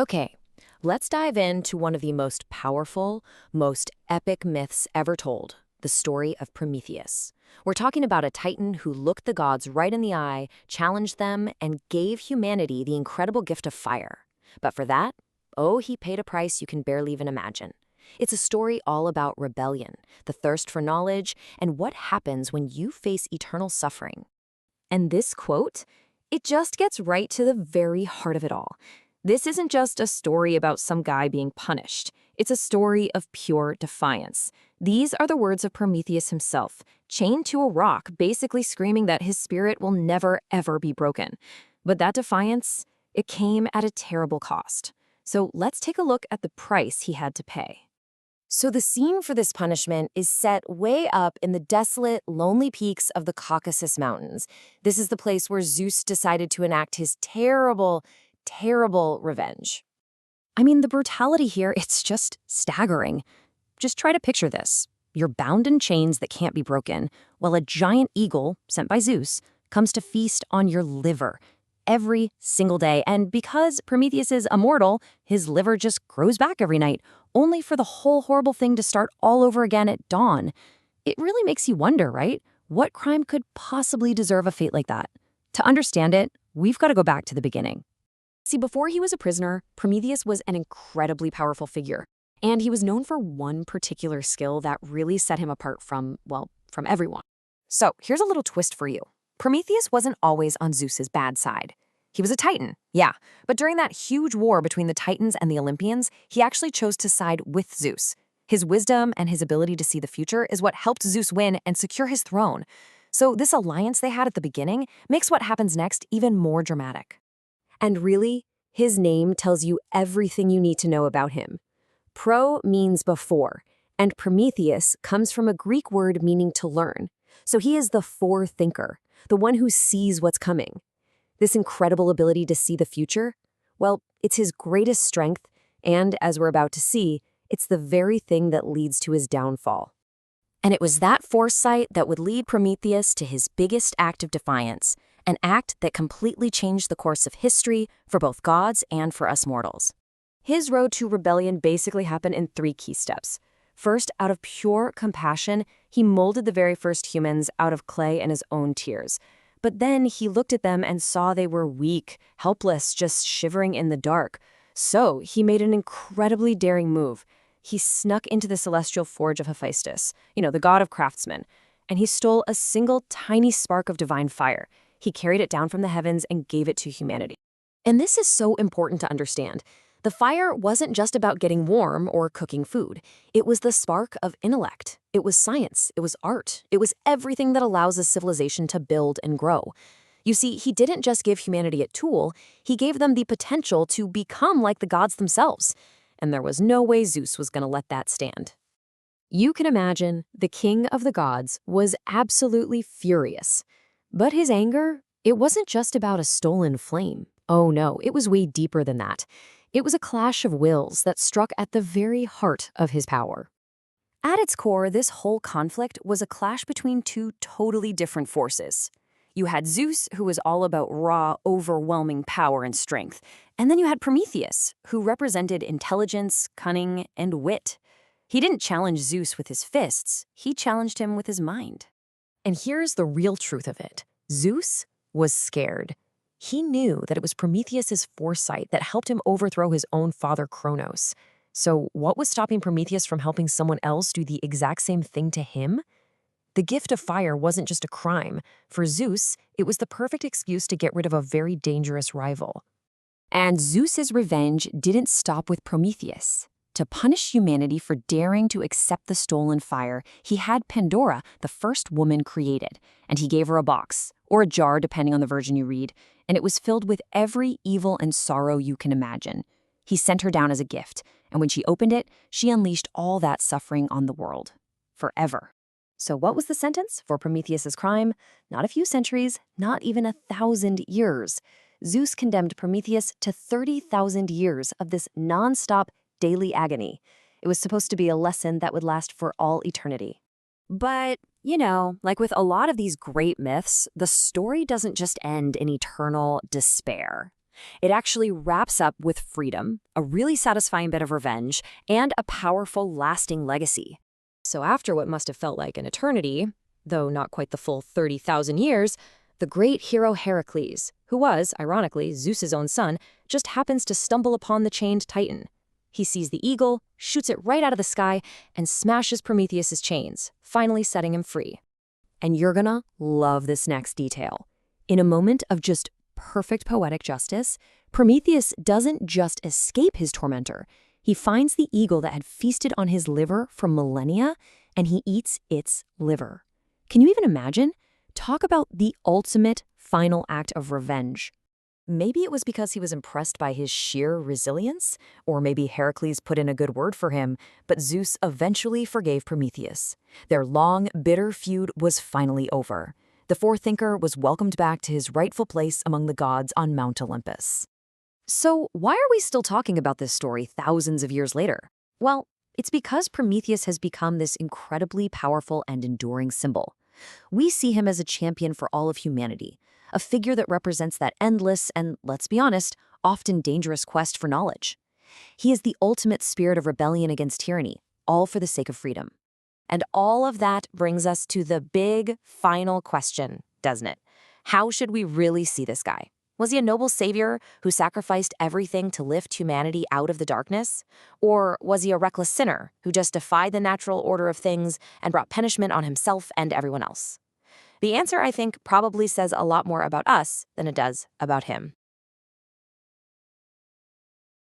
Okay, let's dive into one of the most powerful, most epic myths ever told, the story of Prometheus. We're talking about a titan who looked the gods right in the eye, challenged them, and gave humanity the incredible gift of fire. But for that, oh, he paid a price you can barely even imagine. It's a story all about rebellion, the thirst for knowledge, and what happens when you face eternal suffering. And this quote, it just gets right to the very heart of it all. This isn't just a story about some guy being punished. It's a story of pure defiance. These are the words of Prometheus himself, chained to a rock, basically screaming that his spirit will never, ever be broken. But that defiance, it came at a terrible cost. So let's take a look at the price he had to pay. So the scene for this punishment is set way up in the desolate, lonely peaks of the Caucasus Mountains. This is the place where Zeus decided to enact his terrible revenge. I mean, the brutality here, it's just staggering. Just try to picture this. You're bound in chains that can't be broken, while a giant eagle, sent by Zeus, comes to feast on your liver every single day. And because Prometheus is immortal, his liver just grows back every night, only for the whole horrible thing to start all over again at dawn. It really makes you wonder, right? What crime could possibly deserve a fate like that? To understand it, we've got to go back to the beginning. See, before he was a prisoner, Prometheus was an incredibly powerful figure, and he was known for one particular skill that really set him apart from everyone. So here's a little twist for you. Prometheus wasn't always on Zeus's bad side. He was a titan, yeah, but during that huge war between the Titans and the Olympians, he actually chose to side with Zeus. His wisdom and his ability to see the future is what helped Zeus win and secure his throne. So this alliance they had at the beginning makes what happens next even more dramatic. And really, his name tells you everything you need to know about him. Pro means before, and Prometheus comes from a Greek word meaning to learn. So he is the forethinker, the one who sees what's coming. This incredible ability to see the future, well, it's his greatest strength, and as we're about to see, it's the very thing that leads to his downfall. And it was that foresight that would lead Prometheus to his biggest act of defiance, an act that completely changed the course of history for both gods and for us mortals. His road to rebellion basically happened in 3 key steps. First, out of pure compassion, he molded the very first humans out of clay and his own tears. But then he looked at them and saw they were weak, helpless, just shivering in the dark. So he made an incredibly daring move. He snuck into the celestial forge of Hephaestus, the god of craftsmen, and he stole a single tiny spark of divine fire. He carried it down from the heavens and gave it to humanity. And this is so important to understand. The fire wasn't just about getting warm or cooking food. It was the spark of intellect. It was science. It was art. It was everything that allows a civilization to build and grow. You see, he didn't just give humanity a tool, he gave them the potential to become like the gods themselves. And there was no way Zeus was going to let that stand. You can imagine the king of the gods was absolutely furious. But his anger, it wasn't just about a stolen flame. Oh no, it was way deeper than that. It was a clash of wills that struck at the very heart of his power. At its core, this whole conflict was a clash between 2 totally different forces. You had Zeus, who was all about raw, overwhelming power and strength. And then you had Prometheus, who represented intelligence, cunning, and wit. He didn't challenge Zeus with his fists, he challenged him with his mind. And here's the real truth of it. Zeus was scared. He knew that it was Prometheus's foresight that helped him overthrow his own father Kronos. So what was stopping Prometheus from helping someone else do the exact same thing to him? The gift of fire wasn't just a crime. For Zeus, it was the perfect excuse to get rid of a very dangerous rival. And Zeus's revenge didn't stop with Prometheus. To punish humanity for daring to accept the stolen fire, he had Pandora, the first woman created, and he gave her a box, or a jar depending on the version you read, and it was filled with every evil and sorrow you can imagine. He sent her down as a gift, and when she opened it, she unleashed all that suffering on the world. Forever. So what was the sentence for Prometheus's crime? Not a few centuries, not even 1,000 years. Zeus condemned Prometheus to 30,000 years of this non-stop daily agony. It was supposed to be a lesson that would last for all eternity. But, like with a lot of these great myths, the story doesn't just end in eternal despair. It actually wraps up with freedom, a really satisfying bit of revenge, and a powerful, lasting legacy. So after what must have felt like an eternity, though not quite the full 30,000 years, the great hero Heracles, who was, ironically, Zeus's own son, just happens to stumble upon the chained Titan. He sees the eagle, shoots it right out of the sky, and smashes Prometheus's chains, finally setting him free. And you're gonna love this next detail. In a moment of just perfect poetic justice, Prometheus doesn't just escape his tormentor. He finds the eagle that had feasted on his liver for millennia, and he eats its liver. Can you even imagine? Talk about the ultimate final act of revenge. Maybe it was because he was impressed by his sheer resilience, or maybe Heracles put in a good word for him, but Zeus eventually forgave Prometheus. Their long, bitter feud was finally over. The forethinker was welcomed back to his rightful place among the gods on Mount Olympus. So why are we still talking about this story thousands of years later? Well, it's because Prometheus has become this incredibly powerful and enduring symbol. We see him as a champion for all of humanity, a figure that represents that endless and, let's be honest, often dangerous quest for knowledge. He is the ultimate spirit of rebellion against tyranny, all for the sake of freedom. And all of that brings us to the big final question, doesn't it? How should we really see this guy? Was he a noble savior who sacrificed everything to lift humanity out of the darkness? Or was he a reckless sinner who just defied the natural order of things and brought punishment on himself and everyone else? The answer, I think, probably says a lot more about us than it does about him.